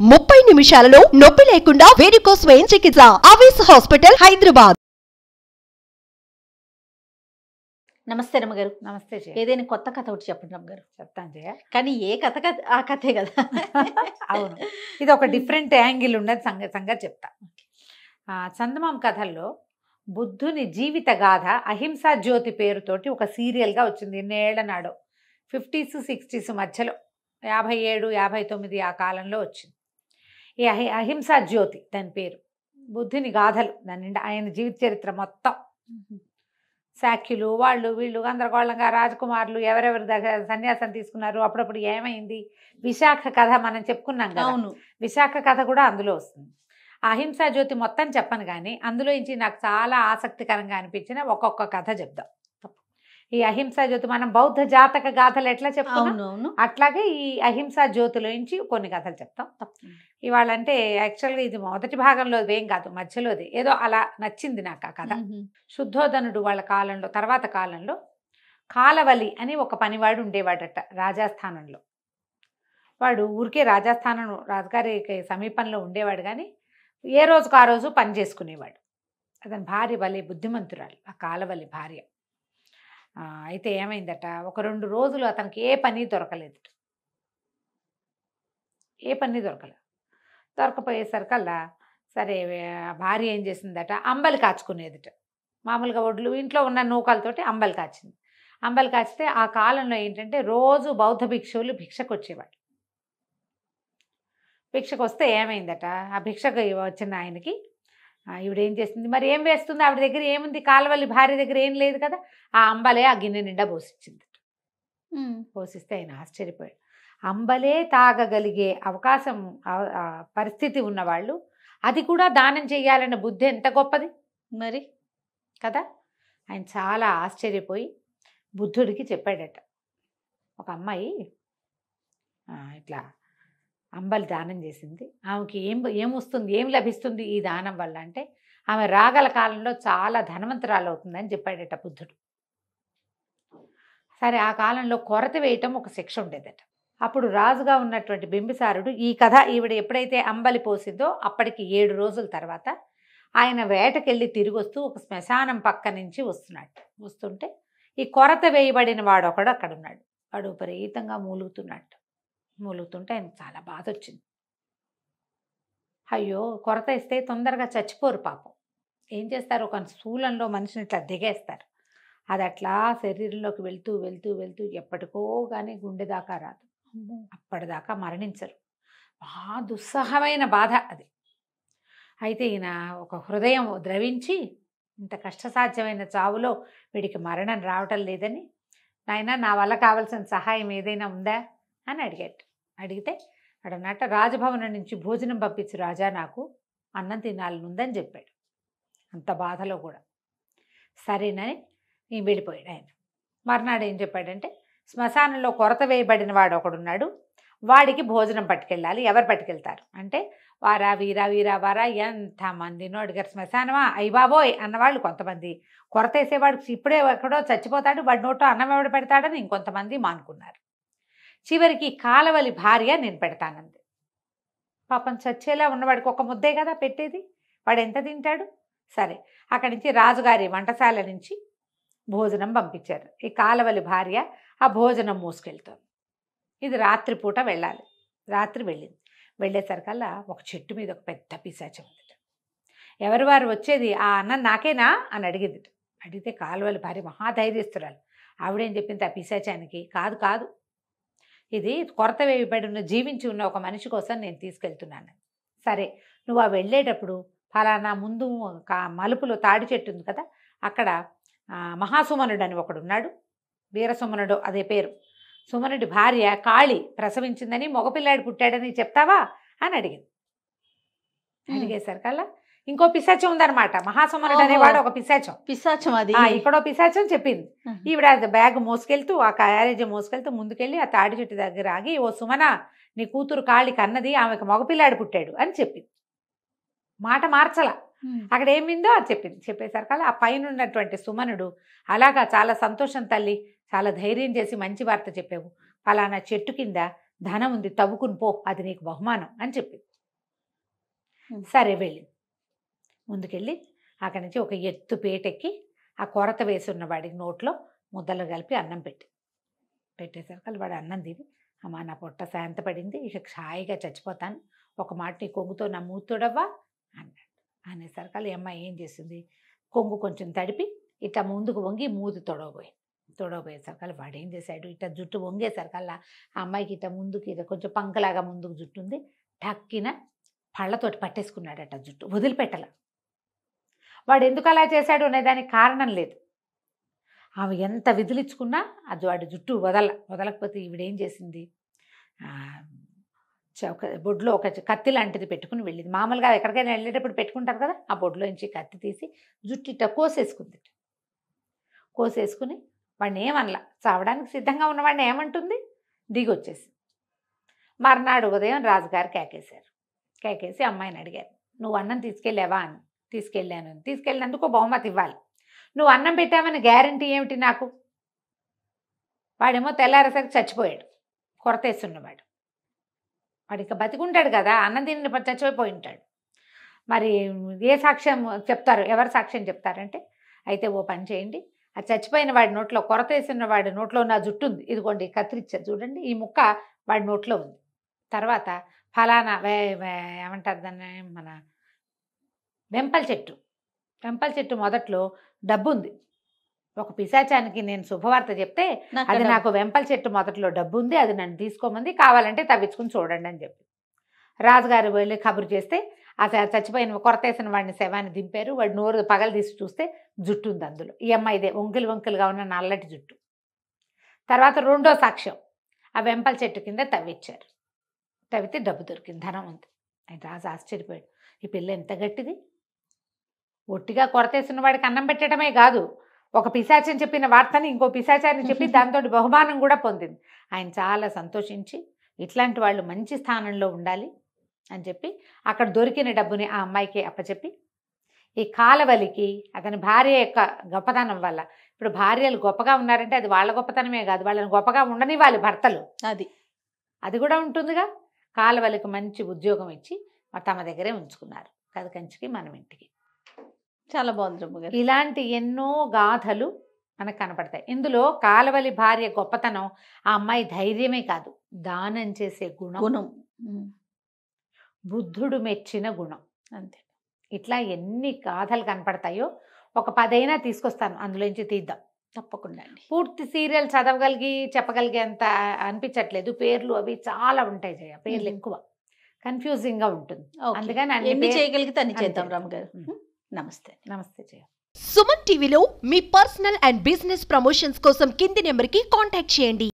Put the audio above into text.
30 నిమిషాలలో నొప్పి లేకుండా వేడికోస్ స్వయం చికిత్స ఆవేశ హాస్పిటల్ హైదరాబాద్. నమస్తే రమ్మగారు. నమస్తే జయ. ఏదైనా కొత్త కథ ఒకటి చెప్పండి రమ్మగారు. చెప్తాను జయ. కానీ ఏ కథ ఆ కథే కదా. అవును, ఇది ఒక డిఫరెంట్ యాంగిల్ ఉన్నది సంగతి చెప్తా. చందమామ కథల్లో బుద్ధుని జీవిత గాథ అహింసా జ్యోతి పేరుతోటి ఒక సీరియల్గా వచ్చింది. ఎన్నేళ్ల నాడో 50s 60s మధ్యలో 57 59 ఆ కాలంలో వచ్చింది. ఈ అహింసా జ్యోతి దాని పేరు. బుద్ధుని గాథలు దాని నిండా ఆయన జీవిత చరిత్ర మొత్తం. శాఖ్యులు వాళ్ళు వీళ్ళు గందరగోళంగా రాజకుమారులు ఎవరెవరి దగ్గర సన్యాసం తీసుకున్నారు, అప్పుడప్పుడు ఏమైంది, విశాఖ కథ మనం చెప్పుకున్నాం కదా. అవును, విశాఖ కథ కూడా అందులో వస్తుంది. అహింసా జ్యోతి మొత్తం చెప్పను కానీ అందులో నుంచి నాకు చాలా ఆసక్తికరంగా అనిపించిన ఒక్కొక్క కథ చెప్దాం. ఈ అహింసా జ్యోతి మనం బౌద్ధ జాతక గాథలు ఎట్లా చెప్తాం అట్లాగే ఈ అహింసా జ్యోతిలో నుంచి కొన్ని కథలు చెప్తాం. ఇవాళ అంటే యాక్చువల్గా ఇది మొదటి భాగంలో ఏం కాదు, మధ్యలోది ఏదో అలా నచ్చింది నాకు ఆ కథ. శుద్ధోధనుడు వాళ్ళ కాలంలో తర్వాత కాలంలో కాలవలి అని ఒక పనివాడు ఉండేవాడట రాజస్థానంలో. వాడు ఊరికే రాజస్థానం రాజుగారికి సమీపంలో ఉండేవాడు కానీ ఏ రోజుకు ఆ రోజు పని చేసుకునేవాడు. అతని భార్య భలే బుద్ధిమంతురాలు, ఆ కాలవలి భార్య. అయితే ఏమైందట, ఒక 2 రోజులు అతనికి ఏ పని దొరకలేదు. దొరకపోయేసరికల్లా సరే భార్య ఏం చేసిందట, అంబలి కాచుకునేదిట. మామూలుగా ఒడ్లు ఇంట్లో ఉన్న నూకలతోటి అంబలి కాచింది. అంబలి కాచితే ఆ కాలంలో ఏంటంటే రోజు బౌద్ధ భిక్షువులు భిక్షకు వచ్చేవాడు. భిక్షకు వస్తే ఏమైందట, ఆ భిక్షకు వచ్చిన ఆయనకి ఈవిడేం చేస్తుంది, మరి ఏం వేస్తుంది, ఆవిడ దగ్గర ఏముంది, కాలవల్లి భార్య దగ్గర ఏం లేదు కదా, ఆ అంబలే ఆ గిన్నె నిండా పోసిచ్చింది. పోసిస్తే ఆయన ఆశ్చర్యపోయాడు. అంబలే తాగగలిగే అవకాశం పరిస్థితి ఉన్నవాళ్ళు అది కూడా దానం చేయాలన్న బుద్ధి ఎంత గొప్పది మరి కదా. ఆయన చాలా ఆశ్చర్యపోయి బుద్ధుడికి చెప్పాడట, ఒక అమ్మాయి ఇట్లా అంబలి దానం చేసింది, ఆమెకి ఏమొస్తుంది, ఏం లభిస్తుంది ఈ దానం వల్ల అంటే ఆమె రాగల కాలంలో చాలా ధనవంతురాలు అవుతుందని చెప్పాడట బుద్ధుడు. సరే ఆ కాలంలో కొరత వేయటం ఒక శిక్ష ఉండేదట. అప్పుడు రాజుగా ఉన్నటువంటి బింబిసారుడు ఈ కథ ఈవిడ ఎప్పుడైతే అంబలి పోసిందో అప్పటికి 7 రోజుల తర్వాత ఆయన వేటకెళ్ళి తిరిగి వస్తూ ఒక శ్మశానం పక్క నుంచి వస్తుంటే ఈ కొరత వేయబడిన వాడు ఒకడు అక్కడ ఉన్నాడు. వాడు విపరీతంగా మూలుగుతుంటే ఆయన చాలా బాధ వచ్చింది. అయ్యో, కొరత ఇస్తే తొందరగా చచ్చిపోరు పాపం. ఏం చేస్తారు, ఒక శూలంలో మనిషిని ఇట్లా దిగేస్తారు. అది అట్లా శరీరంలోకి వెళ్తూ వెళ్తూ వెళ్తూ ఎప్పటికో కానీ గుండె దాకా రాదు, అప్పటిదాకా మరణించరు. బాగా దుస్సహమైన బాధ అది. అయితే ఈయన ఒక హృదయం ద్రవించి ఇంత కష్టసాధ్యమైన చావులో వీడికి మరణం రావటం లేదని, నాయనా నా వల్ల కావాల్సిన సహాయం ఏదైనా ఉందా అని అడిగితే అడన్నట్ట రాజభవనం నుంచి భోజనం పంపించు రాజా, నాకు అన్నం తినాలనుందని చెప్పాడు. అంత బాధలో కూడా సరేనని నేను వెళ్ళిపోయాడు ఆయన. మర్నాడు ఏం చెప్పాడంటే, శ్మశానంలో కొరత వేయబడిన వాడు ఒకడున్నాడు, వాడికి భోజనం పట్టుకెళ్ళాలి. ఎవరు పట్టుకెళ్తారు అంటే వారా వీరా వీరా వారా ఎంతమందినో అడిగారు. శ్మశానమా అయ్యబాబోయ్ అన్నవాళ్ళు కొంతమంది, కొరత వేసేవాడు ఇప్పుడే ఎక్కడో చచ్చిపోతాడు వాడి నోటో అన్నం ఎవడు పెడతాడని ఇంకొంతమంది మానుకున్నారు. చివరికి కాలవలి భార్య నేను పెడతానంది. పాపం చచ్చేలా ఉన్నవాడికి ఒక ముద్దే కదా పెట్టేది, వాడు ఎంత తింటాడు. సరే అక్కడి నుంచి రాజుగారి వంటశాల నుంచి భోజనం పంపించారు. ఈ కాలవలి భార్య ఆ భోజనం మోసుకెళ్తుంది. ఇది రాత్రిపూట వెళ్ళాలి. రాత్రి వెళ్ళేసరికల్లా ఒక చెట్టు మీద ఒక పెద్ద పిశాచం ఉంది. ఎవరు వారు వచ్చేది, ఆ అన్నం నాకేనా అని అడిగింది. అడిగితే కాలవలి భార్య మహాధైర్యస్తురాలు. ఆవిడేం చెప్పింది ఆ పిశాచానికి, కాదు ఇది కొరత వేయబడిన జీవించి ఉన్న ఒక మనిషి కోసం నేను తీసుకెళ్తున్నాను. సరే నువ్వు ఆ వెళ్ళేటప్పుడు ఫలానా ముందు మలుపులో తాడి చెట్టు ఉంది కదా, అక్కడ మహాసుమనుడు అని ఒకడున్నాడు, వీరసుమనుడు అదే పేరు. సుమనుడి భార్య కాళి ప్రసవించిందని మగపిల్లాడు పుట్టాడని చెప్తావా అని అడిగేసరికల్లా ఇంకో పిశాచం ఉందన్నమాట. మహాసుమనుడు అనేవాడు ఒక పిశాచం. అది ఇక్కడో పిశాచం చెప్పింది. ఈవిడ బ్యాగ్ మోసుకెళ్తూ ఆ క్యారేజ్ మోసుకెళ్తూ ముందుకెళ్ళి ఆ తాడి చెట్టు దగ్గర ఆగి, ఓ సుమన, నీ కూతురు కాళి కన్నది, ఆమెకు మగపిల్లాడు పుట్టాడు అని చెప్పింది. మాట మార్చల, అక్కడ ఏమిందో అది చెప్పింది. చెప్పేసరికల్లా ఆ పైన ఉన్నటువంటి సుమనుడు, అలాగా చాలా సంతోషం తల్లి, చాలా ధైర్యం చేసి మంచి వార్త చెప్పావు, ఫలానా చెట్టు కింద ధనం ఉంది, తవ్వుకుని పో, అది నీకు బహుమానం అని చెప్పింది. ఉమ్. సరే వెళ్ళింది. ముందుకెళ్ళి అక్కడి నుంచి ఒక ఎత్తు పేటెక్కి ఆ కొరత వేసున్న వాడికి నోట్లో ముద్దలు కలిపి అన్నం పెట్టేసరికి వాడు అన్నం తిని, అమ్మా నా పొట్ట శాంతపడింది, ఇక హాయిగా చచ్చిపోతాను, ఒక మాట నీ కొంగుతో నా మూతుడవ్వా అన్నాడు. అనేసరికి ఈ అమ్మాయి ఏం చేసింది, కొంగు కొంచెం తడిపి ఇట్లా ముందుకు వంగి మూతి తొడవబోయేసరికి వాడు ఏం చేశాడు, ఇట్లా జుట్టు వంగేసరికల్లా ఆ అమ్మాయికి ఇట్లా ముందుకి ఇట్లా కొంచెం పంకలాగా ముందుకు జుట్టు ఉంది, టక్కిన పళ్ళతోటి పట్టేసుకున్నాడట జుట్టు, వదిలిపెట్టల. వాడు ఎందుకు అలా చేశాడు అనే దానికి కారణం లేదు. ఆమె ఎంత విదిలించుకున్నా అది వాడి జుట్టు వదలకపోతే ఈవిడేం చేసింది, ఒక బొడ్లో ఒక కత్తి లాంటిది పెట్టుకుని వెళ్ళింది. మామూలుగా ఎక్కడికైనా వెళ్ళేటప్పుడు పెట్టుకుంటారు కదా, ఆ బొడ్లో నుంచి కత్తి తీసి జుట్టు ఇట్ట కోసేసుకుంది. కోసేసుకుని వాడిని ఏమనలా, చావడానికి సిద్ధంగా ఉన్నవాడిని ఏమంటుంది, దిగొచ్చేసి. మర్నాడు ఉదయం రాజుగారు కేకేసి అమ్మాయిని అడిగారు, నువ్వు అన్నం తీసుకెళ్ళావా అని. తీసుకెళ్ళినందుకు బహుమతి ఇవ్వాలి. నువ్వు అన్నం పెట్టావని గ్యారంటీ ఏమిటి నాకు? వాడేమో తెల్లారేసరికి చచ్చిపోయాడు, కొరతేస్తున్నవాడు. వాడు ఇక బతికుంటాడు కదా, అన్నం తిని చచ్చిపోయి ఉంటాడు. మరి ఏ సాక్ష్యం చెప్తారు, ఎవరు సాక్ష్యం చెప్తారంటే, అయితే ఓ పని చేయండి, ఆ చచ్చిపోయిన వాడి నోట్లో, కొరతేసిన వాడి నోట్లో నా జుట్టు ఉంది, ఇదిగోండి కత్తిరించారు చూడండి, ఈ ముక్క వాడి నోట్లో ఉంది. తర్వాత ఫలానా ఏమంటారు దాన్ని, మన వెంపల చెట్టు మొదట్లో డబ్బు ఉంది. ఒక పిశాచానికి నేను శుభవార్త చెప్తే అది నాకు వెంపల చెట్టు మొదట్లో డబ్బు ఉంది, అది నన్ను తీసుకోమంది, కావాలంటే తవ్వించుకుని చూడండి అని చెప్పి రాజుగారు వెళ్ళి కబురు చేస్తే ఆ చచ్చిపోయిన కొరతేసిన వాడిని శవాన్ని దింపారు. వాడు నోరు పగలు తీసి చూస్తే జుట్టు ఉంది అందులో. ఈ అమ్మాయిదే వంకలుగా ఉన్న నల్లటి జుట్టు. తర్వాత రెండో సాక్ష్యం, ఆ వెంపల చెట్టు కింద తవ్విచ్చారు. తవ్వితే డబ్బు దొరికింది, ధనం ఉంది. ఆయన రాజు ఆశ్చర్యపోయాడు, ఈ పిల్ల ఎంత గట్టిది, ఒట్టిగా కొరతేసిన వాడికి అన్నం పెట్టడమే కాదు, ఒక పిశాచం చెప్పిన వార్తని ఇంకో పిశాచాన్ని చెప్పి దాంతో బహుమానం కూడా పొందింది. ఆయన చాలా సంతోషించి ఇట్లాంటి వాళ్ళు మంచి స్థానంలో ఉండాలి అని చెప్పి అక్కడ దొరికిన డబ్బుని ఆ అమ్మాయికి అప్పచెప్పి, ఈ కాలవలికి అతని భార్య యొక్క గొప్పతనం వల్ల, ఇప్పుడు భార్యలు గొప్పగా ఉన్నారంటే అది వాళ్ళ గొప్పతనమే కాదు, వాళ్ళని గొప్పగా ఉండనివ్వాలి భర్తలు, అది కూడా ఉంటుందిగా. కాలవలికి మంచి ఉద్యోగం ఇచ్చి తమ దగ్గరే ఉంచుకున్నారు. కథ కంచికి మనం ఇంటికి. చాలా బాగుంది. ఇలాంటి ఎన్నో గాథలు మనకు కనపడతాయి. ఇందులో కాలవలి భార్య గొప్పతనం ఆ అమ్మాయి ధైర్యమే కాదు, దానం చేసే గుణం, బుద్ధుడు మెచ్చిన గుణం. అంతే. ఇట్లా ఎన్ని గాథలు కనపడతాయో ఒక 10 అయినా తీసుకొస్తాను, అందులోంచి తీద్దాం తప్పకుండా అండి. పూర్తి సీరియల్ చెప్పగలిగే అంత అనిపించట్లేదు. పేర్లు అవి చాలా ఉంటాయి జయ, పేర్లు ఎక్కువ, కన్ఫ్యూజింగ్ గా ఉంటుంది. అందుకని ఎన్ని చేయగలిగితే అన్ని చేద్దాం రామ్ గారు. నమస్తే జయ. సుమన్ టీవీలో మీ పర్సనల్ అండ్ బిజినెస్ ప్రమోషన్స్ కోసం కింది నెంబర్కి కాంటాక్ట్ చేయండి.